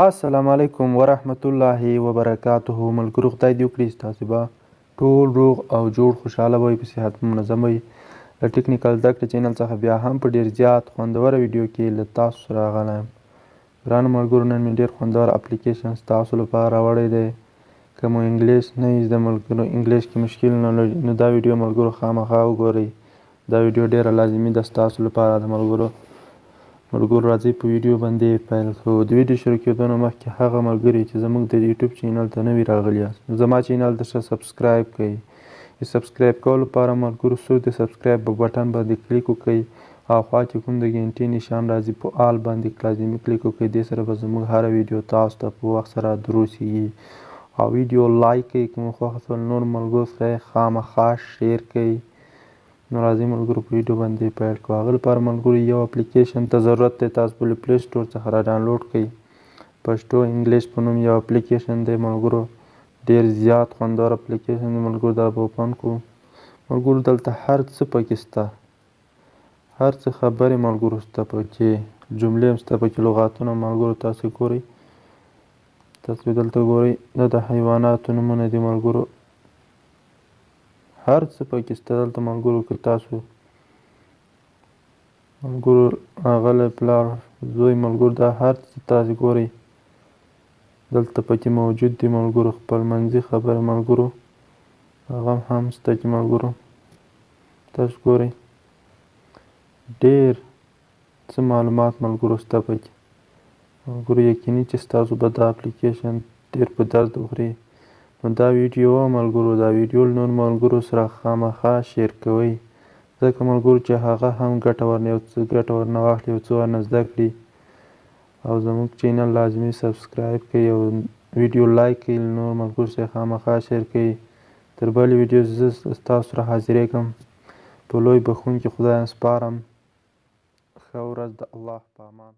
السلام علیکم ورحمت الله وبرکاته. ملګرو خدای دې وکړي ستاسې به ټول روغ او جوړ خوشحاله وئ، په صحت منظم وئ. له ټیکنیکل زده کړې چینل څخه بیا هم په ډېر زیات خوندوره ویډیو کې له تاسو سره راغلی یم. ګرانو ملګرو، نن مې ډېر خوندور اپلیکیشن ستاسو لپاره راوړی دی. که مو انګلیش نه وي زده ملګرو، انګلیش کې مشکل نه لري، نو دا ویډیو ملګرو خامخا وګورئ. دا ویډیو ډېره لازمي ده ستاسو لپاره د ملګرو. راځئ په ویډیو باندې پیل کوو. د ویډیو شروع کېدو نه مخکې هغه ملګري چې زموږ د یوټیوب چینل ته نوي راغلي یاست، نو زما چینل ته ښه سبسکرایب کړئ. د سبسکرایب کولو لپاره ملګرو څوک د سبسکرایب په بټن باندې کلیک وکړئ او خوا کې کوم د ګنټې نشان راځي په آل باندې لازمي کلیک وکړئ. دې سره به زموږ هره ویډیو تاسو ته په وخت سره دروسیږي. او ویډیو لایک کړئ، که مو خوښه شول نور ملګرو سره یې خامخا شیر کړئ. نو راځئ ملګرو په ویډیو باندې پیل کړو. هغه لپاره ملګرو یو اپلیکیشن ته ضرورت دی، تاسو به له پلی سټور څخه را ډاونلوډ کړئ. پښتو انګلیش په نوم یو اپلیکیشن دی ملګرو، ډېر زیات خوندور اپلیکیشن دی ملګرو. دا به اوپن کړو. ملګرو دلته هر څه پکې شته، هر څه خبرې ملګرو شته پکې، جملې هم شته پکې، لغاتونه ملګرو تاسو ګورئ. تاسو دلته ګورئ دا د حیواناتو نومونه دي ملګرو، هر څه پکې شته دلته ملګرو. که تاسو ملګرو اغلی پلار زوی ملګرو، دا هر څه تاسو ګورئ دلته پکې موجود دي ملګرو. خپلمنځي خبرې ملګرو هغه هم شته چې ملګرو تاسو ګورئ ډېر څه معلومات ملګرو شته پکې ملګرو. یقیني چې ستاسو به دا اپلیکیشن ډېر په درد وخوري. نو دا ویډیو ملګرو، دا ویډیو نور ملګرو سره خامخا شیر کوئ، ځکه ملګرو چې هغه هم ګټه ورنه واخلي، یو څه ورنه زده کړي. او زموږ چینل لازمي سبسکرایب کړئ او ویډیو لایک کړئ، نور ملګرو سره خامخا شیر کړئ. تر بلې ویډیو زه ستاسو سره حاضرېږم. په لوی بخښونکي خدای سپارم. ښه ورځ د الله په امان.